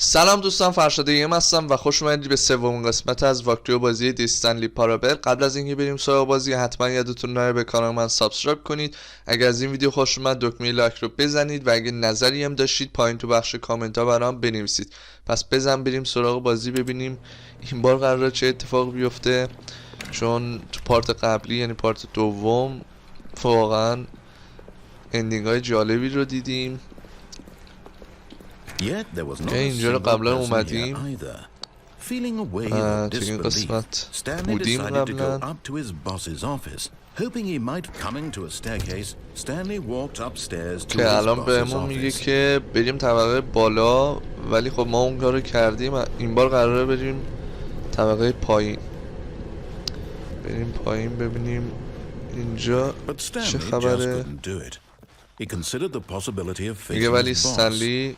سلام دوستان، فرشاده هستم و خوش اومدید به سومین قسمت از واکتور بازی استنلی پارابل. قبل از اینکه بریم سراغ بازی حتما یادتون نره به کانال من سابسکرایب کنید. اگر از این ویدیو خوش اومد دکمه لایک رو بزنید و اگه نظری هم داشتید پایین تو بخش کامنت ها برام بنویسید. پس بریم سراغ بازی ببینیم این بار قراره چه اتفاق بیفته، چون تو پارت قبلی یعنی پارت دوم واقعا اندینگ های جالبی رو دیدیم. که اینجا رو قبلا اومدیم تو این قسمت بودیم قبلا که الان بهمون میگه که بریم طبقه بالا، ولی خب ما اون کار رو کردیم. این بار قراره بریم طبقه پایین. بریم پایین ببینیم اینجا چه خبره. میگه ولی استنلی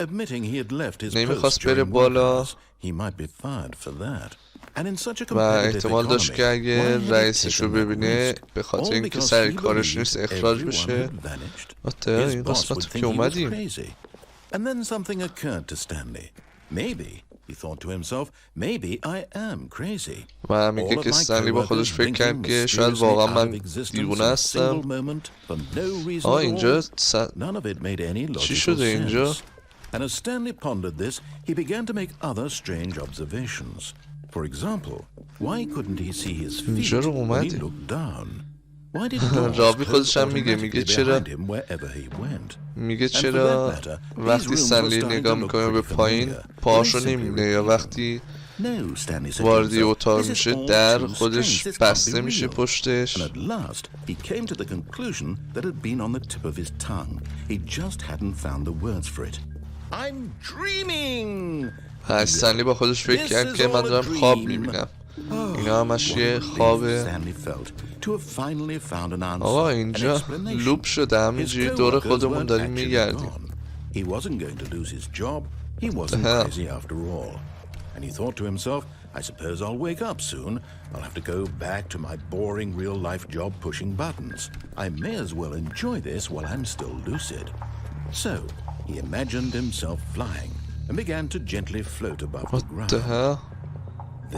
نمیخواست بره بالا و احتمال داشت که اگه رئیسش رو ببینه به خاطر اینکه سر کارش نیست اخراج بشه. این قسمت که اومدیم و میگه که استنلی با خودش فکر کرد که شاید واقعا من دیوونه هستم. اینجا چی شده اینجا؟ And as Stanley pondered this, he began to make other strange observations. For example, why couldn't he see his feet when he looked down? Why did رابی خودش هم میگه چرا وقتی استنلی نگاه میکنه به پایین پاهاشو نمیبینه، یا وقتی وارد اتاق میشه در خودش بسته میشه پشتش. استنلی با خودش فکر کرد که من دارم خواب میبینم. اینا همش یه خوابه. آقا اینجا لوپ شده، همینجوری دور خودمون داریم میگردیم. And he thought to himself, I suppose I'll wake up soon. I'll have to go back to my boring real-life job pushing buttons. I may as well enjoy this while I'm still lucid. So, he imagined himself flying and began to gently float above the ground.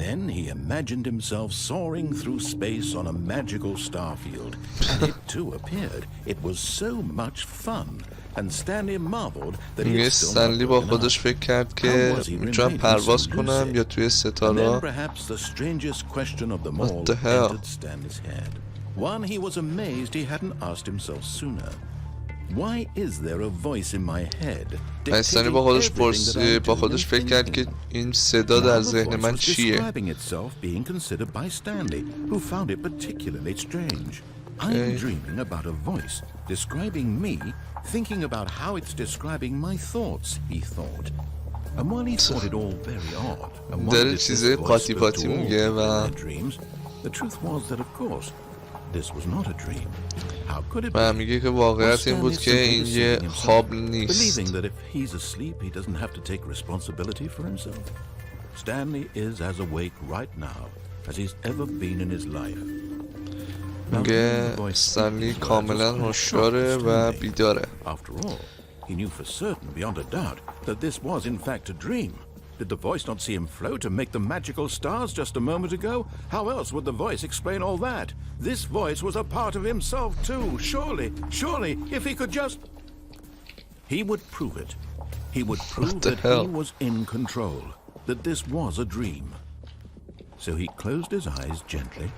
Then he imagined himself soaring through space on a magical star field. And it too appeared. It was so much fun. And Stanley marveled that he استنلی با خودش فکر کرد که میتونم پرواز کنم یا توی ستاره. Perhaps the strangest question of them all entered Stanley's head. One he was amazed he hadn't asked himself sooner. Why is there a voice in my head? استنلی با خودش فکر کرد که این صدا در ذهن من چیه. Being considered by Stanley, who found it particularly strange. I'm dreaming about a voice describing me, thinking about how it's describing my thoughts, he thought. And while he thought it all very odd, and wondered if this voice spoke to all their dreams, the truth was that of course this was not a dream. How could it be? میگه که واقعیت این بود که این یه خواب نیست. Believing that if he's asleep he doesn't have to take responsibility for himself. Stanley is as awake right now as he's ever been in his life. میگه استنلی کاملا هوشیاره و بیداره. After all, he knew for certain beyond a doubt that this was in fact a dream. Did the voice not see him float and make the magical stars just a moment ago? How else would the voice explain all that? This voice was a part of himself too. Surely, if he could just... He would prove it. He would prove that he was in control, that this was a dream. So he closed his eyes gently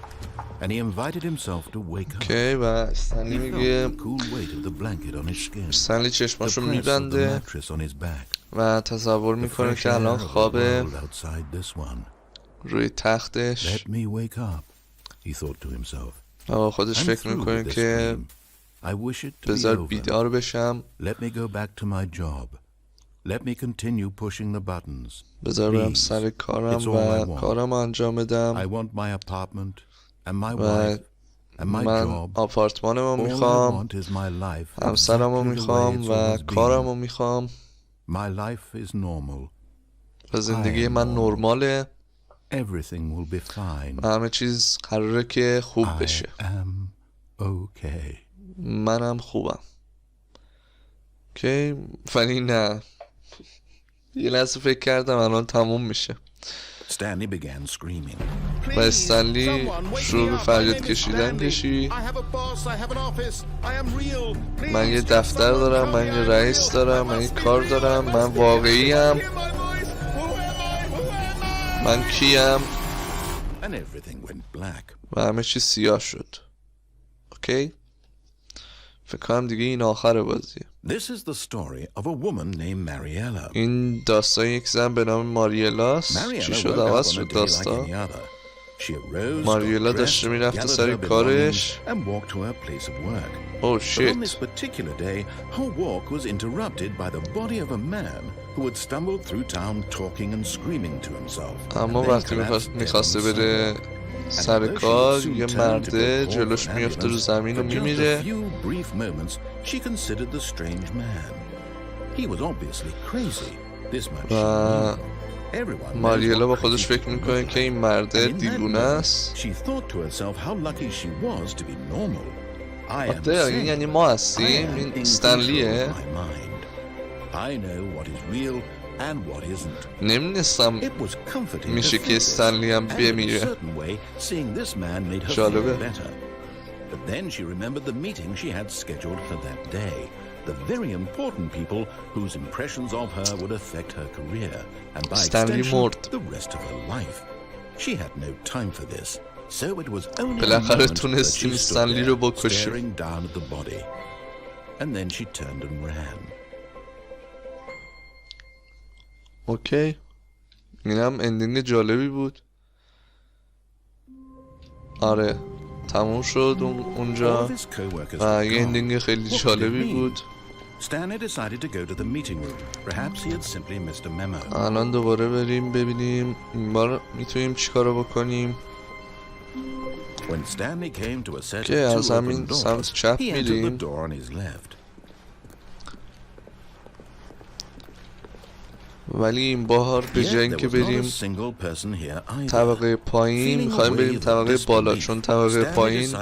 and he invited himself to wake up. و استنلی میگه استنلی چشماشو میبنده و تصور میکنه که الان خوابه روی تختش و خودش فکر میکنه که بذار بیدار بشم، بذار برم سر کارم و کارم انجام بدم و من آپارتمانمو میخوام، همسرمو میخوام و کارمو میخوام و زندگی من نرماله و همه چیز قراره که خوب بشه. منم خوبم. ولی نه، یه لحظه فکر کردم الان تموم میشه. Stanley began screaming. و استنلی شروع به فریاد کشیدن کشید. من یه دفتر دارم، من یه رئیس دارم، من یه کار دارم، من واقعی ام، من کیم. And everything went black. و همه چی سیاه شد. اوکی؟ فکر کنم دیگه این آخر بازیه. This is the story of a woman named Mariella. این داستان یک زن به نام ماریلاست. چی شد عوض شد داستان؟ ماریلا داشته میرفته سر کارش. Oh shit. On this particular day, her walk was interrupted by the body of a man who had stumbled through town talking and screaming to himself. اما وقتی میخواسته بره سر کار یه مرده جلوش میفته رو زمین و میمیره. و ماریلا با خودش فکر میکنه که این مرده دیوونه است. آده این یعنی ما هستیم. این استنلیه. نمیدونستم میشه که استنلی هم بمیره. جالبه. But then she remembered the meeting she had scheduled for that day. The very important people whose impressions of her would affect her career and by extension the rest of her life. She had no time for this. So it was only a moment that she stood there staring down at the body. And then she turned and ran. اوکی. اینم اندینگ جالبی بود. آره تموم شد اونجا و یه اندینگ خیلی جالبی بود. الان دوباره بریم ببینیم این بار میتونیم چیکارو بکنیم. که از همین سمت چپ میریم. ولی این بار به جای اینکه بریم طبقه پایین میخوایم بریم طبقه بالا، چون طبقه پایین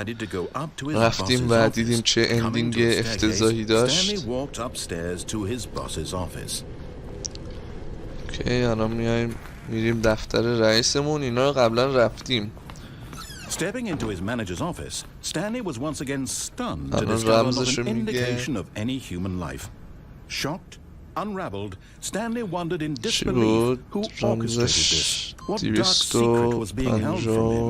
رفتیم و دیدیم چه اندینگ افتضاحی داشت. اوکی الان میریم دفتر رئیسمون. اینا رو قبلا رفتیم. Stepping into his manager's office, Stanley was once again stunned to discover not an indication of any human life. Shocked, unraveled, Stanley wondered in disbelief who orchestrated this. What dark secret was being held from him?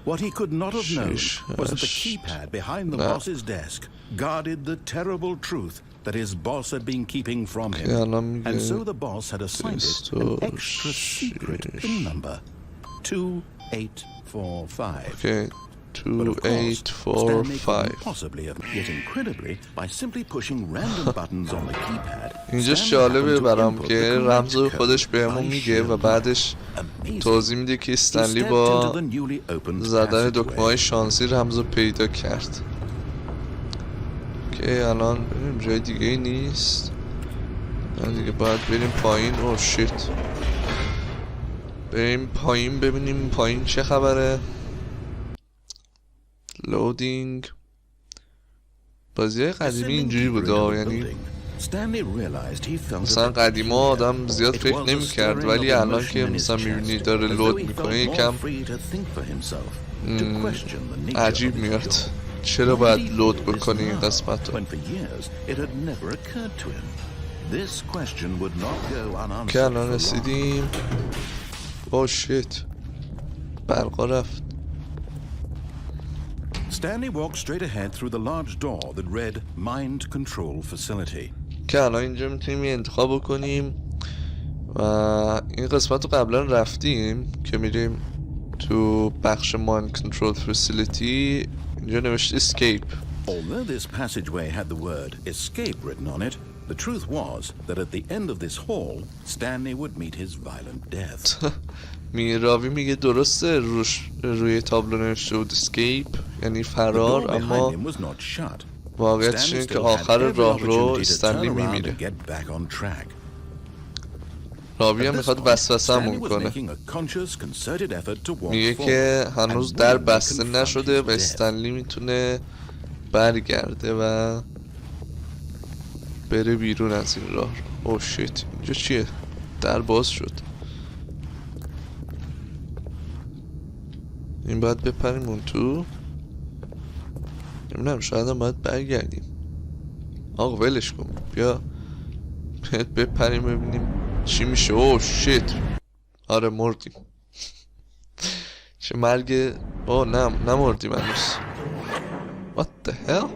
What he could not have known was that the keypad behind the boss's desk guarded the terrible truth that his boss had been keeping from him. And so the boss had assigned it an extra secret PIN number, 2845. Okay. 2845. Yet incredibly, by simply pushing random buttons on the keypad. اینجا جالبه برام که رمز خودش بهمون میگه و بعدش توضیح میده که استنلی با زدن دکمه‌های شانسی رمزو پیدا کرد. که الان بریم جای دیگه ای نیست. دیگه باید بریم پایین. اوه شیت. بریم پایین ببینیم پایین چه خبره. لودینگ. بازی قدیمی اینجوری بوده، یعنی مثلا قدیما آدم زیاد فکر نمی کرد، ولی الان که مثلا میبینی داره لود میکنه یکم عجیب میاد چرا باید لود بکنی این قسمت رو. که الان رسیدیم. اوه شیت برقا رفت. Stanley walked straight ahead through the large door that read Mind Control Facility. که الان اینجا میتونیم یه انتخاب بکنیم و این قسمت رو قبلا رفتیم که میریم تو بخش Mind Control Facility. اینجا نوشته Escape. Although this passageway had the word Escape written on it, the truth was that at the end of this hall, Stanley would meet his violent death. راوی میگه درسته روی تابلو نوشته بود اسکیپ یعنی فرار، اما واقعیتش اینه که آخر راه رو استنلی میمیره. راوی هم میخواد وسوسه‌مون کنه، میگه که هنوز در بسته نشده و استنلی میتونه برگرده و بره بیرون از این راه. اوه شیت اینجا چیه؟ در باز شد. این باید بپریم اون تو. نمیدونم شاید هم باید برگردیم. آقا ولش کن بیا بپریم ببینیم چی میشه. اوه شیت. آره مردیم. چه مرگ. اوه نه مردیم هنوز. What the hell?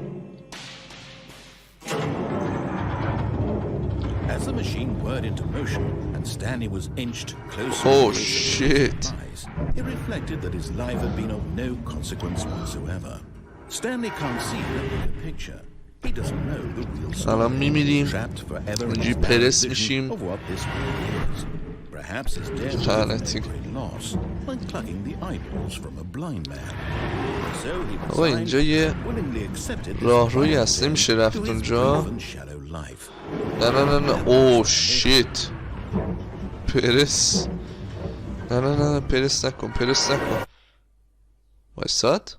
As the machine whirred into motion and Stanley was inched closer Oh, to shit. it reflected that his life had been of no consequence whatsoever. Stanley can't see the bigger picture. He doesn't know the real الان story. میمیریم. Trapped forever in اونجوری his narrow پرس vision میشیم. of what this world is. Perhaps his death لعنتی. was a great loss, like plucking the eyeballs from a blind man. So he آقا اینجا یه willingly accepted راهروی هست نمیشه رفت اونجا. نه اوه شیت. پرس. نه پرس نکن وایساد.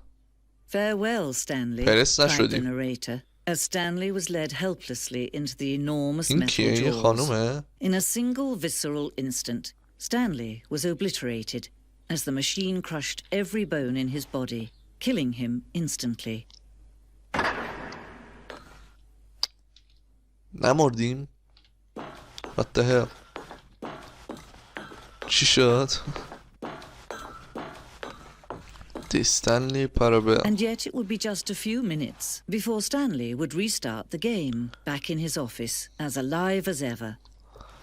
Farewell, Stanley, پرس cried the نشدیم. narrator, as Stanley was led helplessly into the enormous این metal کیه؟ این jaws. خانومه؟ In a single visceral instant, Stanley was obliterated as the machine crushed every bone in his body, killing him instantly. نمردیم. What the hell. چی شد؟ The Stanley Parable. And yet it would be just a few minutes before Stanley would restart the game back in his office as alive as ever.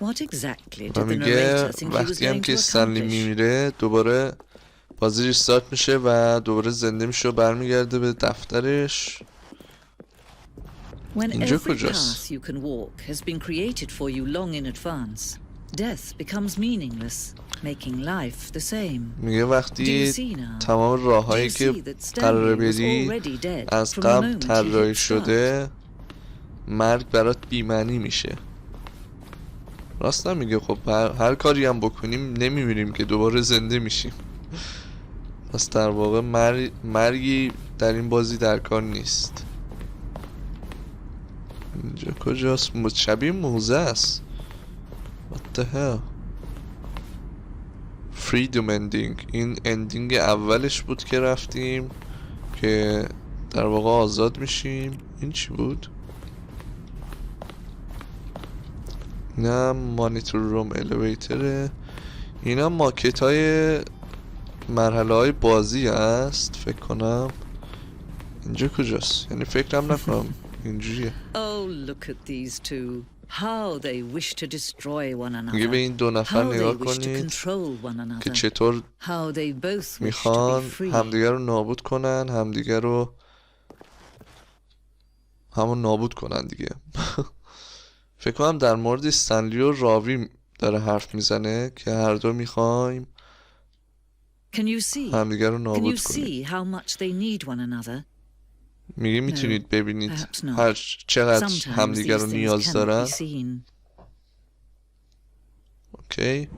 What exactly did the میگه narrator think he was وقتی هم going که to استنلی accomplish? میمیره دوباره بازی ریستارت میشه و دوباره زنده میشه و برمیگرده به دفترش. When اینجا every کجاست؟ path you can walk has been created for you long in advance, death becomes meaningless, making life the same. میگه وقتی Do you see now? تمام راههایی Do you که see that Stanley قراره was بری already dead از from the قبل moment he طراحی hit شده، مرگ برات بی‌معنی میشه. راست نمیگه. خب هر کاری هم بکنیم نمیمیریم که دوباره زنده میشیم. پس در واقع مرگی در این بازی در کار نیست. اینجا کجاست؟ شبیه موزه است. What the hell. Freedom-Ending. این اندینگ اولش بود که رفتیم که در واقع آزاد میشیم. این چی بود؟ نه مانیتور روم الیویتره. اینا ماکت های مرحله های بازی هست فکر کنم. اینجا کجاست؟ یعنی فکرم نکنم اینجوریه. Oh, look at these two. How they wish to destroy one another. میگه به این دو نفر How they نگاه wish to کنید control one که another. چطور How they both wish to میخوان be free. همدیگر رو نابود کنن، همدیگر رو همون نابود کنن دیگه. فکر کنم در مورد استنلی و راوی داره حرف میزنه که هر دو میخوایم Can you see? همدیگر رو Can you نابود کنیم. see how much they need one another? میگه میتونید ببینید perhaps not. هر چقدر Sometimes همدیگر رو these things نیاز cannot دارن. be seen. اوکی.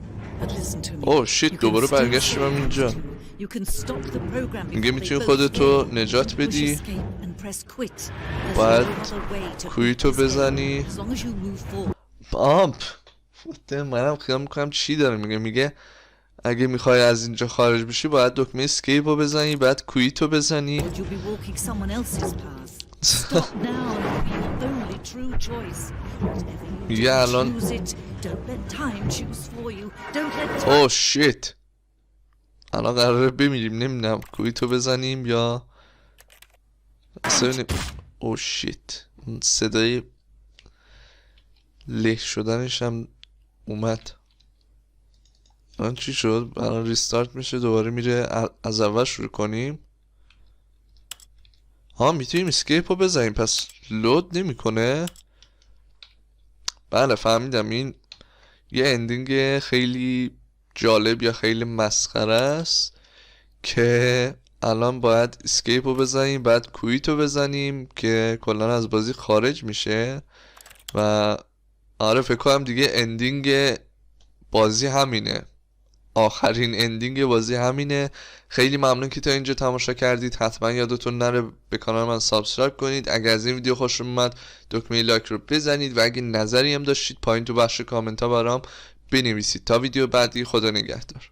But listen to me. اوه شیت You can دوباره still برگشتیم save اینجا. them. You can stop the program میگه before they میتونی both خودتو escape. نجات Push بدی. escape and press quit. There's باید no other way to کویتو escape. بزنی. As long as you move forward. بامپ. منم خیال میکنم چی داره میگه اگه میخوای از اینجا خارج بشی باید دکمه اسکیپ رو بزنی، بعد کویتو بزنی. You'll be walking someone else's path. Stop now and it'll be your only true choice. Whatever you do, Yeah, الان- choose it. Don't let time choose for you. Don't let time. اوه شیت. الان قراره بمیریم. نمیدونم کویتو بزنیم یا اصلا ببینیم. اوه شیت. اون صدای له شدنش هم اومد. الان چی شد؟ الان ریستارت میشه دوباره میره از اول شروع کنیم. ها میتونیم اسکیپ رو بزنیم پس لود نمیکنه. بله فهمیدم. این یه اندینگ خیلی جالب یا خیلی مسخره است که الان باید اسکیپ رو بزنیم بعد کویت رو بزنیم که کلا از بازی خارج میشه. و آره فکر کنم دیگه اندینگ بازی همینه. آخرین اندینگ بازی همینه. خیلی ممنون که تا اینجا تماشا کردید. حتما یادتون نره به کانال من سابسکرایب کنید. اگر از این ویدیو خوشتون اومد دکمه لایک رو بزنید و اگه نظری هم داشتید پایین تو بخش کامنت ها برام بنویسید. تا ویدیو بعدی، خدا نگهدار.